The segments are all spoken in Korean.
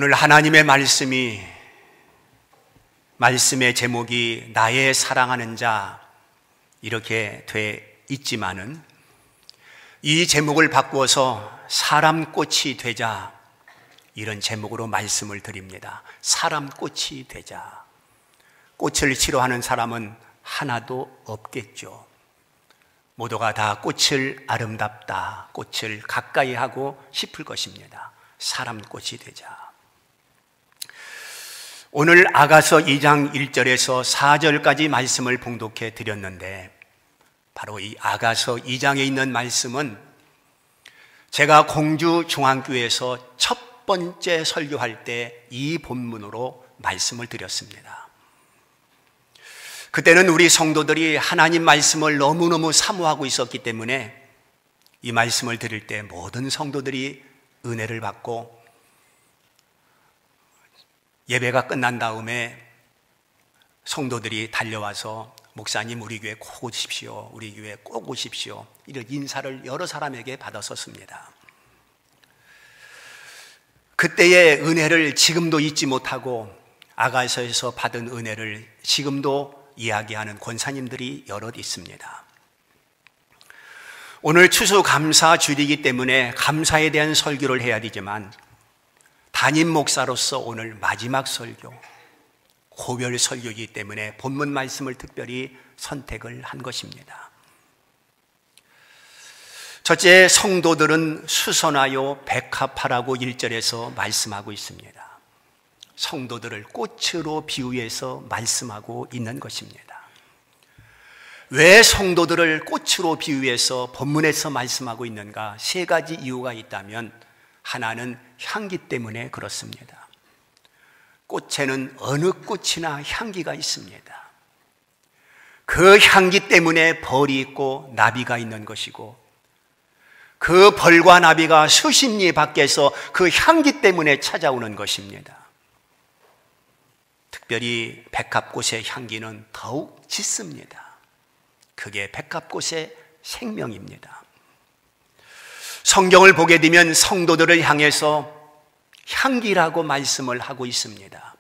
오늘 하나님의 말씀의 제목이 나의 사랑하는 자 이렇게 돼 있지만은 이 제목을 바꾸어서 사람꽃이 되자 이런 제목으로 말씀을 드립니다. 사람꽃이 되자. 꽃을 싫어하는 사람은 하나도 없겠죠. 모두가 다 꽃을 아름답다, 꽃을 가까이 하고 싶을 것입니다. 사람꽃이 되자. 오늘 아가서 2장 1절에서 4절까지 말씀을 봉독해 드렸는데 바로 이 아가서 2장에 있는 말씀은 제가 공주 중앙교회에서 첫 번째 설교할 때 이 본문으로 말씀을 드렸습니다. 그때는 우리 성도들이 하나님 말씀을 너무너무 사모하고 있었기 때문에 이 말씀을 드릴 때 모든 성도들이 은혜를 받고 예배가 끝난 다음에 성도들이 달려와서 목사님 우리 교회 꼭 오십시오, 우리 교회 꼭 오십시오 이런 인사를 여러 사람에게 받았었습니다. 그때의 은혜를 지금도 잊지 못하고 아가서에서 받은 은혜를 지금도 이야기하는 권사님들이 여럿 있습니다. 오늘 추수감사주일이기 때문에 감사에 대한 설교를 해야 되지만 담임 목사로서 오늘 마지막 설교, 고별 설교이기 때문에 본문 말씀을 특별히 선택을 한 것입니다. 첫째, 성도들은 수선하여 백합하라고 1절에서 말씀하고 있습니다. 성도들을 꽃으로 비유해서 말씀하고 있는 것입니다. 왜 성도들을 꽃으로 비유해서 본문에서 말씀하고 있는가? 세 가지 이유가 있다면 하나는 향기 때문에 그렇습니다. 꽃에는 어느 꽃이나 향기가 있습니다. 그 향기 때문에 벌이 있고 나비가 있는 것이고 그 벌과 나비가 수십 리 밖에서 그 향기 때문에 찾아오는 것입니다. 특별히 백합꽃의 향기는 더욱 짙습니다. 그게 백합꽃의 생명입니다. 성경을 보게 되면 성도들을 향해서 향기라고 말씀을 하고 있습니다.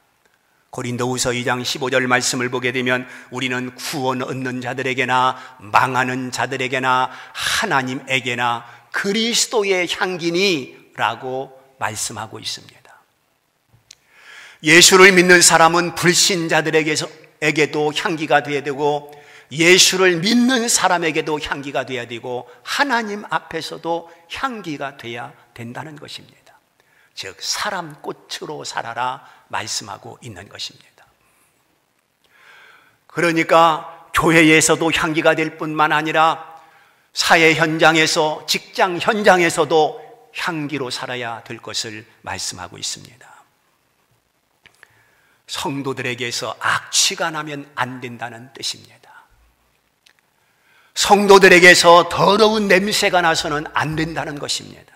고린도후서 2장 15절 말씀을 보게 되면 우리는 구원 얻는 자들에게나 망하는 자들에게나 하나님에게나 그리스도의 향기니 라고 말씀하고 있습니다. 예수를 믿는 사람은 불신자들에게도 향기가 되어야 되고 예수를 믿는 사람에게도 향기가 되어야 되고 하나님 앞에서도 향기가 되어야 된다는 것입니다. 즉 사람꽃으로 살아라 말씀하고 있는 것입니다. 그러니까 교회에서도 향기가 될 뿐만 아니라 사회 현장에서, 직장 현장에서도 향기로 살아야 될 것을 말씀하고 있습니다. 성도들에게서 악취가 나면 안 된다는 뜻입니다. 성도들에게서 더러운 냄새가 나서는 안 된다는 것입니다.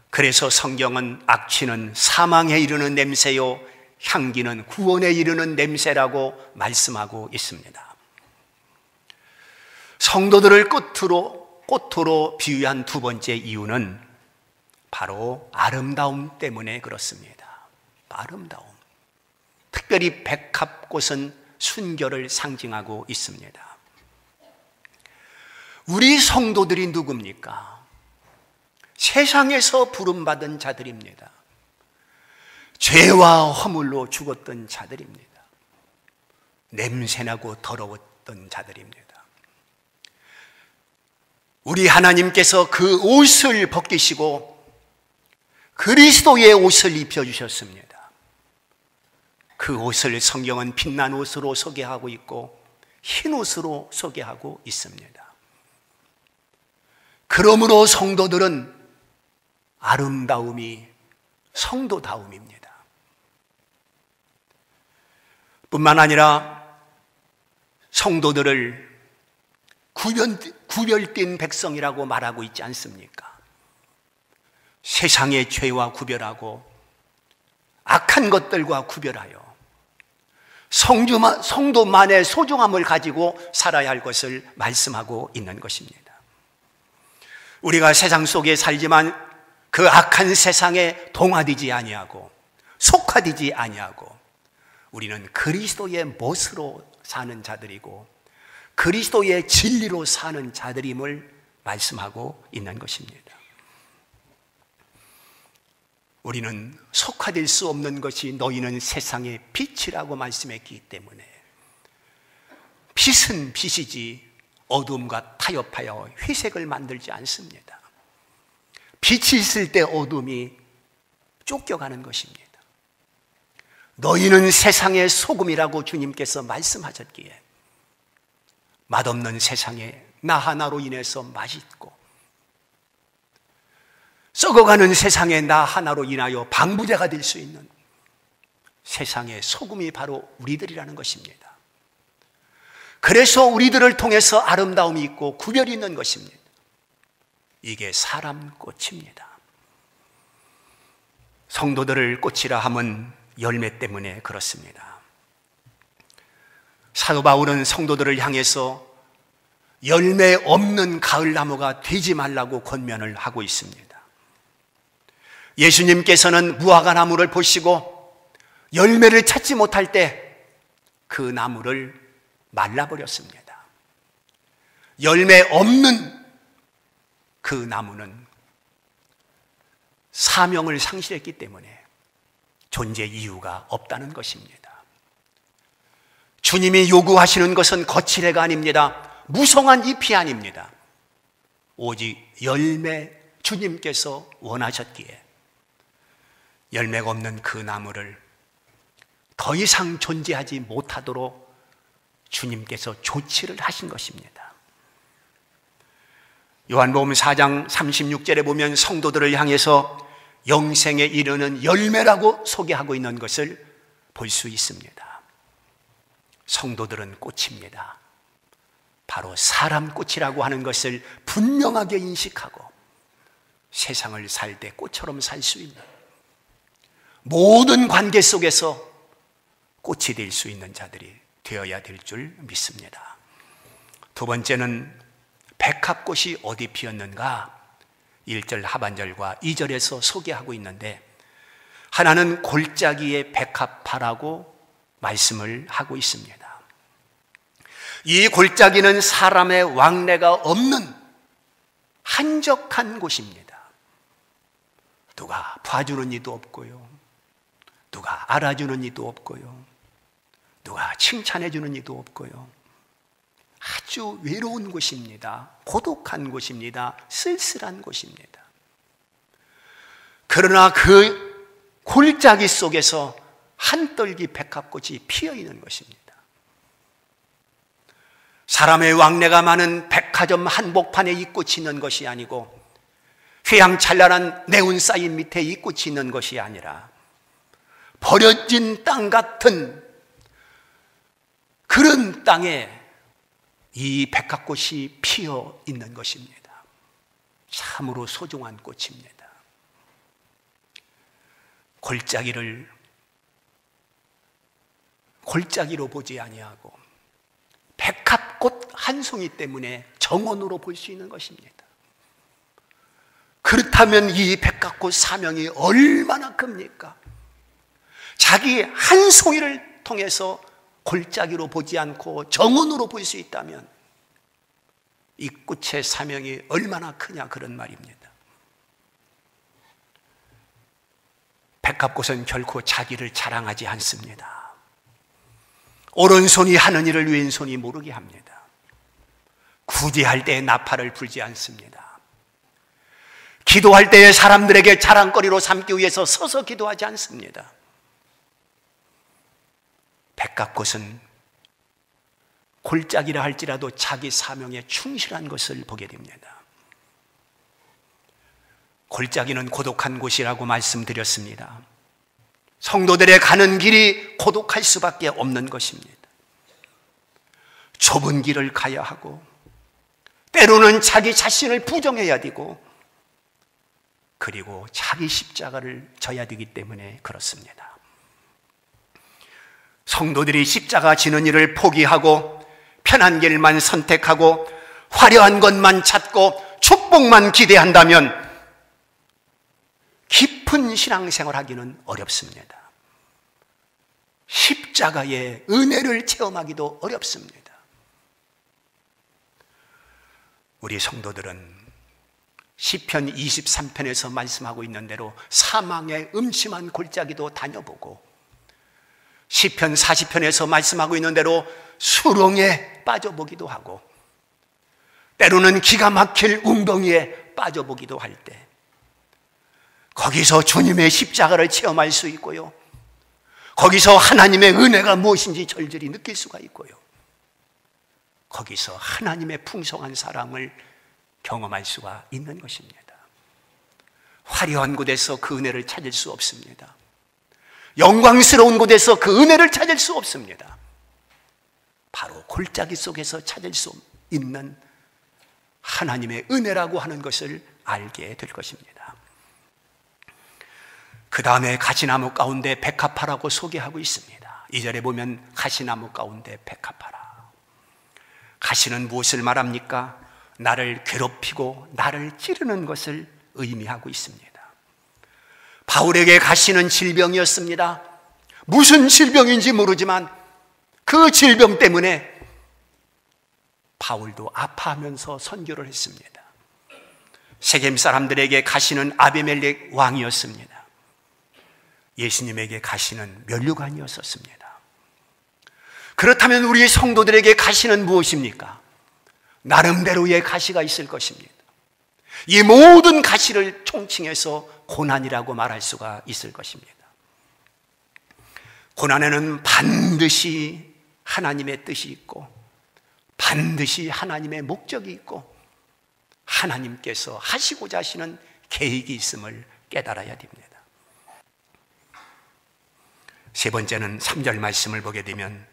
그래서 성경은 악취는 사망에 이르는 냄새요, 향기는 구원에 이르는 냄새라고 말씀하고 있습니다. 성도들을 꽃으로 비유한 두 번째 이유는 바로 아름다움 때문에 그렇습니다. 아름다움. 특별히 백합꽃은 순결을 상징하고 있습니다. 우리 성도들이 누굽니까? 세상에서 부름받은 자들입니다. 죄와 허물로 죽었던 자들입니다. 냄새나고 더러웠던 자들입니다. 우리 하나님께서 그 옷을 벗기시고 그리스도의 옷을 입혀주셨습니다. 그 옷을 성경은 빛난 옷으로 소개하고 있고 흰 옷으로 소개하고 있습니다. 그러므로 성도들은 아름다움이 성도다움입니다. 뿐만 아니라 성도들을 구별된 백성이라고 말하고 있지 않습니까? 세상의 죄와 구별하고 악한 것들과 구별하여 성도만의 소중함을 가지고 살아야 할 것을 말씀하고 있는 것입니다. 우리가 세상 속에 살지만 그 악한 세상에 동화되지 아니하고 속화되지 아니하고 우리는 그리스도의 못으로 사는 자들이고 그리스도의 진리로 사는 자들임을 말씀하고 있는 것입니다. 우리는 속화될 수 없는 것이 너희는 세상의 빛이라고 말씀했기 때문에 빛은 빛이지 어둠과 타협하여 회색을 만들지 않습니다. 빛이 있을 때 어둠이 쫓겨가는 것입니다. 너희는 세상의 소금이라고 주님께서 말씀하셨기에 맛없는 세상에 나 하나로 인해서 맛있고 썩어가는 세상에 나 하나로 인하여 방부제가 될 수 있는 세상의 소금이 바로 우리들이라는 것입니다. 그래서 우리들을 통해서 아름다움이 있고 구별이 있는 것입니다. 이게 사람 꽃입니다. 성도들을 꽃이라 함은 열매 때문에 그렇습니다. 사도 바울은 성도들을 향해서 열매 없는 가을나무가 되지 말라고 권면을 하고 있습니다. 예수님께서는 무화과나무를 보시고 열매를 찾지 못할 때 그 나무를 말라버렸습니다. 열매 없는 그 나무는 사명을 상실했기 때문에 존재 이유가 없다는 것입니다. 주님이 요구하시는 것은 거칠애가 아닙니다. 무성한 잎이 아닙니다. 오직 열매, 주님께서 원하셨기에 열매가 없는 그 나무를 더 이상 존재하지 못하도록 주님께서 조치를 하신 것입니다. 요한복음 4장 36절에 보면 성도들을 향해서 영생에 이르는 열매라고 소개하고 있는 것을 볼 수 있습니다. 성도들은 꽃입니다. 바로 사람 꽃이라고 하는 것을 분명하게 인식하고 세상을 살 때 꽃처럼 살 수 있는 모든 관계 속에서 꽃이 될 수 있는 자들이 되어야 될 줄 믿습니다. 두 번째는 백합꽃이 어디 피었는가? 1절 하반절과 2절에서 소개하고 있는데 하나는 골짜기의 백합화라고 말씀을 하고 있습니다. 이 골짜기는 사람의 왕래가 없는 한적한 곳입니다. 누가 봐주는 이도 없고요, 누가 알아주는 이도 없고요, 누가 칭찬해주는 이도 없고요, 아주 외로운 곳입니다. 고독한 곳입니다. 쓸쓸한 곳입니다. 그러나 그 골짜기 속에서 한떨기 백합꽃이 피어있는 것입니다. 사람의 왕래가 많은 백화점 한복판에 이 꽃이 있는 것이 아니고 휘황찬란한 네온 사인 밑에 이 꽃이 있는 것이 아니라 버려진 땅 같은 그런 땅에 이 백합꽃이 피어 있는 것입니다. 참으로 소중한 꽃입니다. 골짜기로 보지 아니하고 백합꽃 한 송이 때문에 정원으로 볼 수 있는 것입니다. 그렇다면 이 백합꽃 사명이 얼마나 큽니까? 자기 한 송이를 통해서 골짜기로 보지 않고 정원으로 볼 수 있다면 이 꽃의 사명이 얼마나 크냐, 그런 말입니다. 백합꽃은 결코 자기를 자랑하지 않습니다. 오른손이 하는 일을 왼손이 모르게 합니다. 구제할 때에 나팔을 불지 않습니다. 기도할 때에 사람들에게 자랑거리로 삼기 위해서 서서 기도하지 않습니다. 백합꽃은 골짜기라 할지라도 자기 사명에 충실한 것을 보게 됩니다. 골짜기는 고독한 곳이라고 말씀드렸습니다. 성도들의 가는 길이 고독할 수밖에 없는 것입니다. 좁은 길을 가야 하고 때로는 자기 자신을 부정해야 되고 그리고 자기 십자가를 져야 되기 때문에 그렇습니다. 성도들이 십자가 지는 일을 포기하고 편한 길만 선택하고 화려한 것만 찾고 축복만 기대한다면 깊은 신앙생활 하기는 어렵습니다. 십자가의 은혜를 체험하기도 어렵습니다. 우리 성도들은 시편 23편에서 말씀하고 있는 대로 사망의 음침한 골짜기도 다녀보고, 시편 40편에서 말씀하고 있는 대로 수렁에 빠져보기도 하고, 때로는 기가 막힐 웅덩이에 빠져보기도 할 때 거기서 주님의 십자가를 체험할 수 있고요, 거기서 하나님의 은혜가 무엇인지 절절히 느낄 수가 있고요, 거기서 하나님의 풍성한 사랑을 경험할 수가 있는 것입니다. 화려한 곳에서 그 은혜를 찾을 수 없습니다. 영광스러운 곳에서 그 은혜를 찾을 수 없습니다. 바로 골짜기 속에서 찾을 수 있는 하나님의 은혜라고 하는 것을 알게 될 것입니다. 그 다음에 가시나무 가운데 백합화라고 소개하고 있습니다. 2절에 보면 가시나무 가운데 백합화라. 가시는 무엇을 말합니까? 나를 괴롭히고 나를 찌르는 것을 의미하고 있습니다. 바울에게 가시는 질병이었습니다. 무슨 질병인지 모르지만 그 질병 때문에 바울도 아파하면서 선교를 했습니다. 세겜 사람들에게 가시는 아비멜렉 왕이었습니다. 예수님에게 가시는 면류관이었었습니다. 그렇다면 우리 성도들에게 가시는 무엇입니까? 나름대로의 가시가 있을 것입니다. 이 모든 가시를 총칭해서 고난이라고 말할 수가 있을 것입니다. 고난에는 반드시 하나님의 뜻이 있고, 반드시 하나님의 목적이 있고, 하나님께서 하시고자 하시는 계획이 있음을 깨달아야 됩니다. 세 번째는 3절 말씀을 보게 되면,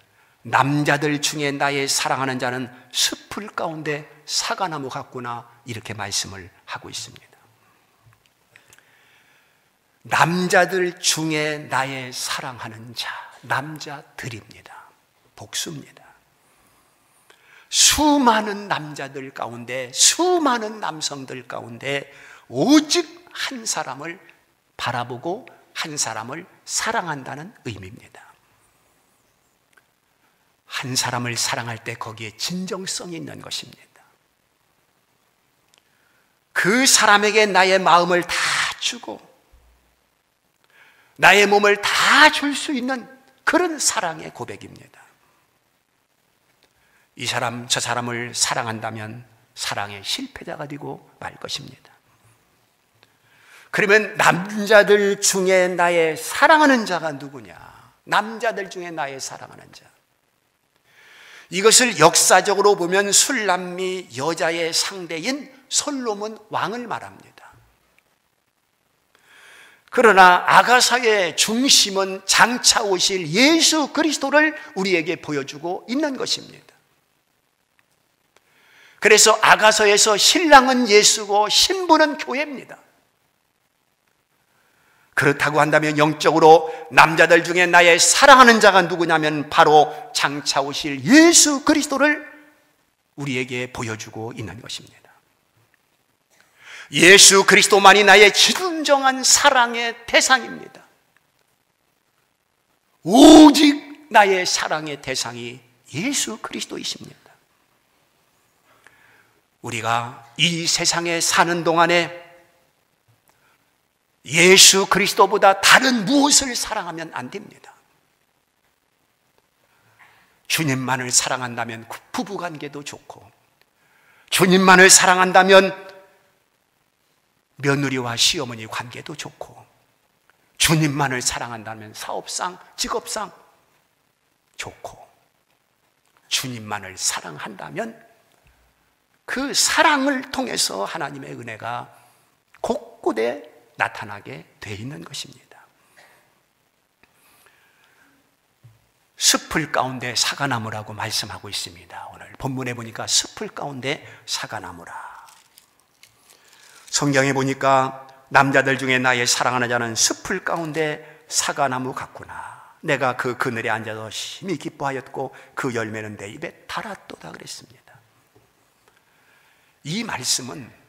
남자들 중에 나의 사랑하는 자는 숲풀 가운데 사과나무 같구나, 이렇게 말씀을 하고 있습니다. 남자들 중에 나의 사랑하는 자, 남자들입니다. 복수입니다. 수많은 남자들 가운데, 수많은 남성들 가운데 오직 한 사람을 바라보고 한 사람을 사랑한다는 의미입니다. 한 사람을 사랑할 때 거기에 진정성이 있는 것입니다. 그 사람에게 나의 마음을 다 주고 나의 몸을 다 줄 수 있는 그런 사랑의 고백입니다. 이 사람 저 사람을 사랑한다면 사랑의 실패자가 되고 말 것입니다. 그러면 남자들 중에 나의 사랑하는 자가 누구냐? 남자들 중에 나의 사랑하는 자, 이것을 역사적으로 보면 술람미 여자의 상대인 솔로몬 왕을 말합니다. 그러나 아가서의 중심은 장차 오실 예수 그리스도를 우리에게 보여주고 있는 것입니다. 그래서 아가서에서 신랑은 예수고 신부는 교회입니다. 그렇다고 한다면 영적으로 남자들 중에 나의 사랑하는 자가 누구냐면 바로 장차 오실 예수 그리스도를 우리에게 보여주고 있는 것입니다. 예수 그리스도만이 나의 진정한 사랑의 대상입니다. 오직 나의 사랑의 대상이 예수 그리스도이십니다. 우리가 이 세상에 사는 동안에 예수 그리스도보다 다른 무엇을 사랑하면 안 됩니다. 주님만을 사랑한다면 부부관계도 좋고, 주님만을 사랑한다면 며느리와 시어머니 관계도 좋고, 주님만을 사랑한다면 사업상, 직업상 좋고, 주님만을 사랑한다면 그 사랑을 통해서 하나님의 은혜가 곳곳에 나타나게 돼 있는 것입니다. 숲을 가운데 사과나무라고 말씀하고 있습니다. 오늘 본문에 보니까 숲을 가운데 사과나무라. 성경에 보니까 남자들 중에 나의 사랑하는 자는 숲을 가운데 사과나무 같구나. 내가 그 그늘에 앉아서 심히 기뻐하였고 그 열매는 내 입에 달았도다 그랬습니다. 이 말씀은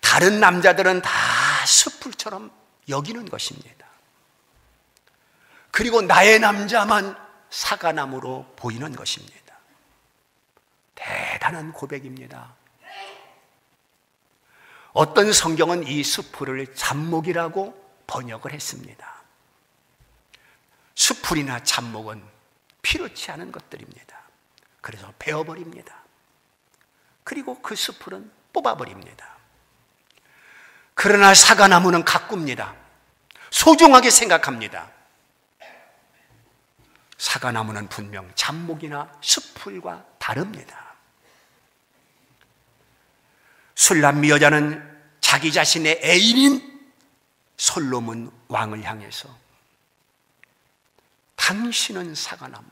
다른 남자들은 다 숲풀처럼 여기는 것입니다. 그리고 나의 남자만 사과나무로 보이는 것입니다. 대단한 고백입니다. 어떤 성경은 이 수풀을 잡목이라고 번역을 했습니다. 수풀이나 잡목은 필요치 않은 것들입니다. 그래서 베어버립니다. 그리고 그 수풀은 뽑아버립니다. 그러나 사과나무는 가꿉니다. 소중하게 생각합니다. 사과나무는 분명 잡목이나 수풀과 다릅니다. 술람미 여자는 자기 자신의 애인인 솔로몬 왕을 향해서 당신은 사과나무,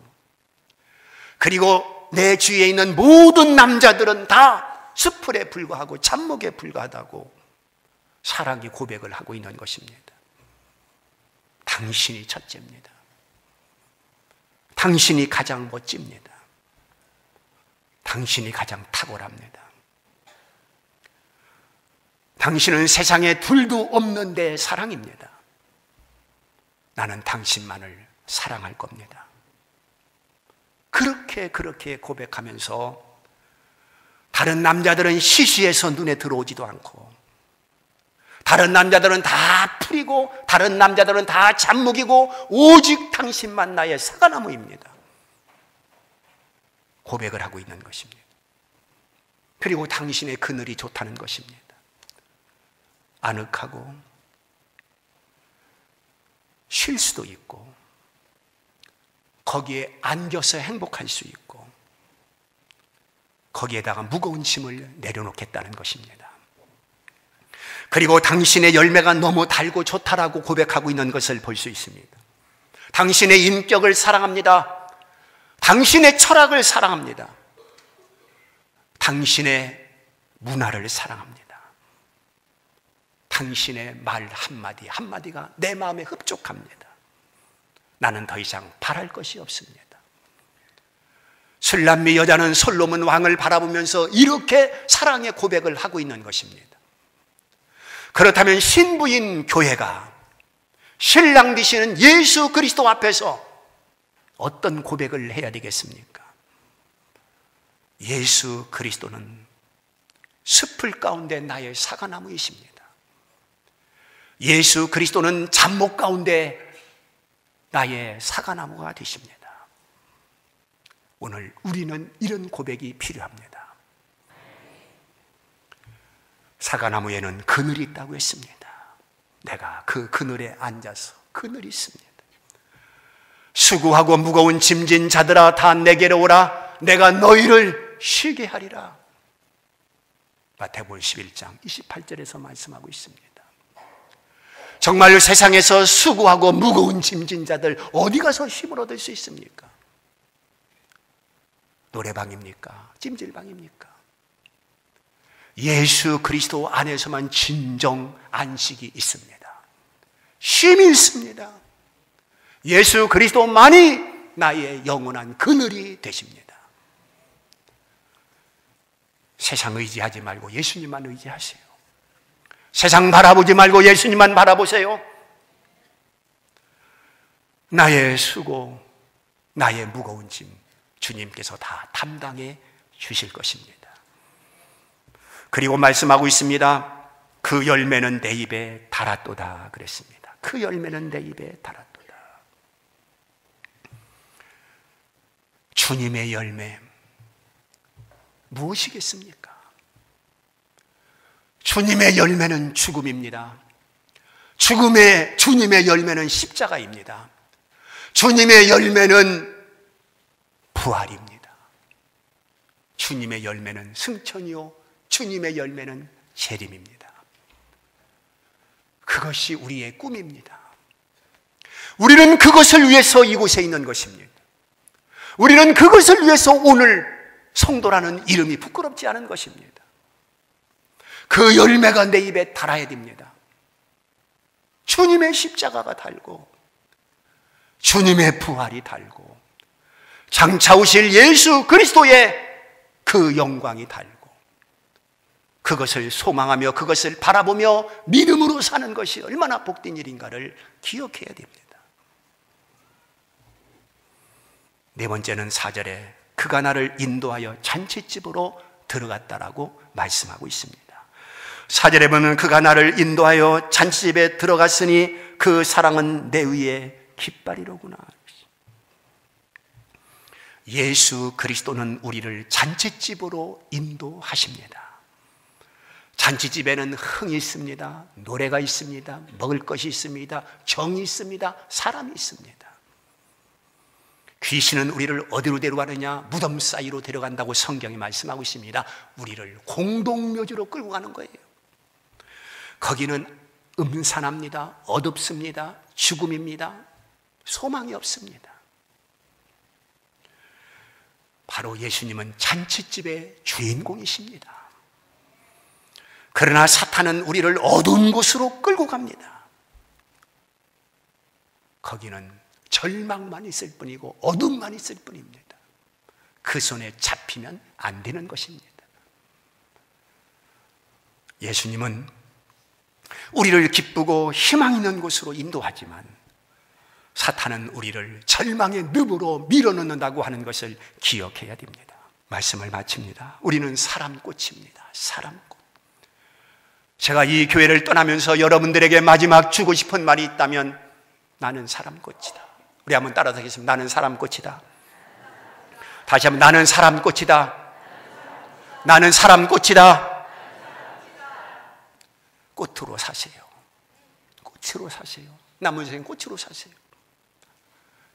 그리고 내 주위에 있는 모든 남자들은 다 수풀에 불과하고 잡목에 불과하다고 사랑의 고백을 하고 있는 것입니다. 당신이 첫째입니다. 당신이 가장 멋집니다. 당신이 가장 탁월합니다. 당신은 세상에 둘도 없는 내 사랑입니다. 나는 당신만을 사랑할 겁니다. 그렇게 고백하면서 다른 남자들은 시시해서 눈에 들어오지도 않고, 다른 남자들은 다 풀이고, 다른 남자들은 다 잡목이고, 오직 당신만 나의 사과나무입니다. 고백을 하고 있는 것입니다. 그리고 당신의 그늘이 좋다는 것입니다. 아늑하고 쉴 수도 있고, 거기에 안겨서 행복할 수 있고, 거기에다가 무거운 짐을 내려놓겠다는 것입니다. 그리고 당신의 열매가 너무 달고 좋다라고 고백하고 있는 것을 볼 수 있습니다. 당신의 인격을 사랑합니다. 당신의 철학을 사랑합니다. 당신의 문화를 사랑합니다. 당신의 말 한마디 한마디가 내 마음에 흡족합니다. 나는 더 이상 바랄 것이 없습니다. 술람미 여자는 솔로몬 왕을 바라보면서 이렇게 사랑의 고백을 하고 있는 것입니다. 그렇다면 신부인 교회가 신랑 되시는 예수 그리스도 앞에서 어떤 고백을 해야 되겠습니까? 예수 그리스도는 숲을 가운데 나의 사과나무이십니다. 예수 그리스도는 잡목 가운데 나의 사과나무가 되십니다. 오늘 우리는 이런 고백이 필요합니다. 사과나무에는 그늘이 있다고 했습니다. 내가 그 그늘에 앉아서, 그늘이 있습니다. 수고하고 무거운 짐진 자들아 다 내게로 오라. 내가 너희를 쉬게 하리라. 마태복음 11장 28절에서 말씀하고 있습니다. 정말 세상에서 수고하고 무거운 짐진 자들 어디 가서 힘을 얻을 수 있습니까? 노래방입니까? 찜질방입니까? 예수 그리스도 안에서만 진정 안식이 있습니다. 쉼이 있습니다. 예수 그리스도만이 나의 영원한 그늘이 되십니다. 세상 의지하지 말고 예수님만 의지하세요. 세상 바라보지 말고 예수님만 바라보세요. 나의 수고, 나의 무거운 짐 주님께서 다 담당해 주실 것입니다. 그리고 말씀하고 있습니다. 그 열매는 내 입에 달았도다 그랬습니다. 그 열매는 내 입에 달았도다. 주님의 열매 무엇이겠습니까? 주님의 열매는 죽음입니다. 주님의 열매는 십자가입니다. 주님의 열매는 부활입니다. 주님의 열매는 승천이요, 주님의 열매는 재림입니다. 그것이 우리의 꿈입니다. 우리는 그것을 위해서 이곳에 있는 것입니다. 우리는 그것을 위해서 오늘 성도라는 이름이 부끄럽지 않은 것입니다. 그 열매가 내 입에 달아야 됩니다. 주님의 십자가가 달고, 주님의 부활이 달고, 장차 오실 예수 그리스도의 그 영광이 달고, 그것을 소망하며 그것을 바라보며 믿음으로 사는 것이 얼마나 복된 일인가를 기억해야 됩니다. 네 번째는 4절에 그가 나를 인도하여 잔치집으로 들어갔다라고 말씀하고 있습니다. 4절에 보면 그가 나를 인도하여 잔치집에 들어갔으니 그 사랑은 내 위에 깃발이로구나. 예수 그리스도는 우리를 잔치집으로 인도하십니다. 잔치집에는 흥이 있습니다. 노래가 있습니다. 먹을 것이 있습니다. 정이 있습니다. 사람이 있습니다. 귀신은 우리를 어디로 데려가느냐? 무덤 사이로 데려간다고 성경이 말씀하고 있습니다. 우리를 공동묘지로 끌고 가는 거예요. 거기는 음산합니다. 어둡습니다. 죽음입니다. 소망이 없습니다. 바로 예수님은 잔치집의 주인공이십니다. 그러나 사탄은 우리를 어두운 곳으로 끌고 갑니다. 거기는 절망만 있을 뿐이고 어둠만 있을 뿐입니다. 그 손에 잡히면 안 되는 것입니다. 예수님은 우리를 기쁘고 희망 있는 곳으로 인도하지만 사탄은 우리를 절망의 늪으로 밀어넣는다고 하는 것을 기억해야 됩니다. 말씀을 마칩니다. 우리는 사람꽃입니다. 사람꽃. 제가 이 교회를 떠나면서 여러분들에게 마지막 주고 싶은 말이 있다면 나는 사람꽃이다. 우리 한번 따라서 하겠습니다. 나는 사람꽃이다. 다시 한번 나는 사람꽃이다. 나는 사람꽃이다. 꽃으로 사세요. 꽃으로 사세요. 남은 생은 꽃으로 사세요.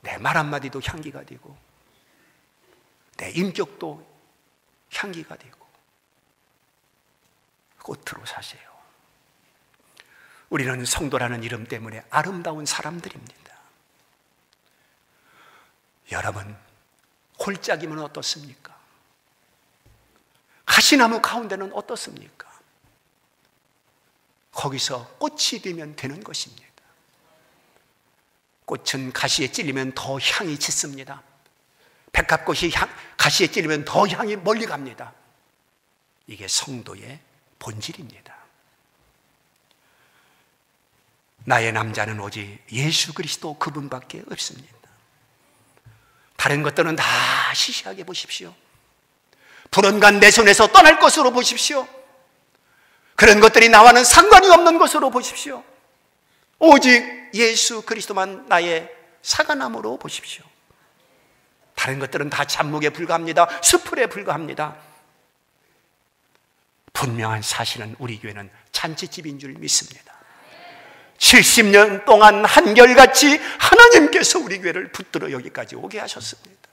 내 말 한마디도 향기가 되고 내 인격도 향기가 되고 꽃으로 사세요. 우리는 성도라는 이름 때문에 아름다운 사람들입니다. 여러분, 홀짝이면 어떻습니까? 가시나무 가운데는 어떻습니까? 거기서 꽃이 되면 되는 것입니다. 꽃은 가시에 찔리면 더 향이 짙습니다. 백합꽃이 가시에 찔리면 더 향이 멀리 갑니다. 이게 성도의 본질입니다. 나의 남자는 오직 예수 그리스도 그분밖에 없습니다. 다른 것들은 다 시시하게 보십시오. 불언간 내 손에서 떠날 것으로 보십시오. 그런 것들이 나와는 상관이 없는 것으로 보십시오. 오직 예수 그리스도만 나의 사과나무로 보십시오. 다른 것들은 다 잡목에 불과합니다. 수풀에 불과합니다. 분명한 사실은 우리 교회는 잔치집인 줄 믿습니다. 70년 동안 한결같이 하나님께서 우리 교회를 붙들어 여기까지 오게 하셨습니다.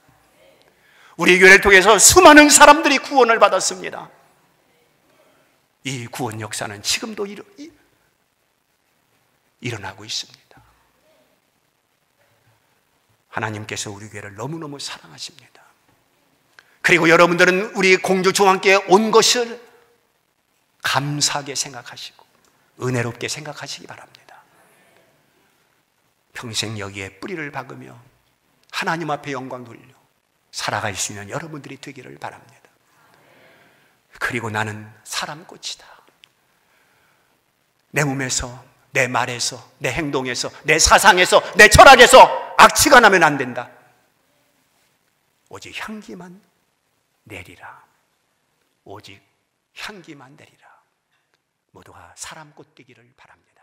우리 교회를 통해서 수많은 사람들이 구원을 받았습니다. 이 구원 역사는 지금도 일어나고 있습니다. 하나님께서 우리 교회를 너무너무 사랑하십니다. 그리고 여러분들은 우리 공주중앙교회에 온 것을 감사하게 생각하시고 은혜롭게 생각하시기 바랍니다. 평생 여기에 뿌리를 박으며 하나님 앞에 영광 돌려 살아갈 수 있는 여러분들이 되기를 바랍니다. 그리고 나는 사람꽃이다. 내 몸에서, 내 말에서, 내 행동에서, 내 사상에서, 내 철학에서 악취가 나면 안 된다. 오직 향기만 내리라. 오직 향기만 내리라. 모두가 사람꽃 되기를 바랍니다.